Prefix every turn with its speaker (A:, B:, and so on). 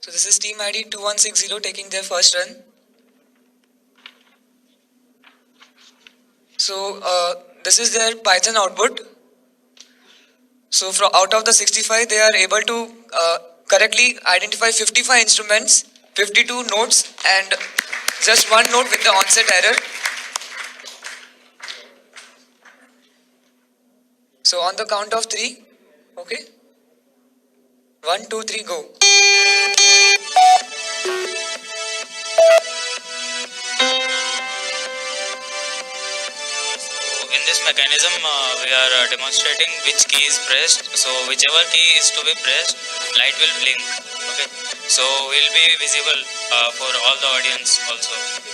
A: So this is team ID 2160 taking their first run. So this is their Python output. So from out of the 65, they are able to correctly identify 55 instruments, 52 notes, and just one note with the onset error. So on the count of 3, okay? 1, 2, 3, go.
B: In this mechanism, we are demonstrating which key is pressed. So whichever key is to be pressed, light will blink. Okay. So will be visible for all the audience also.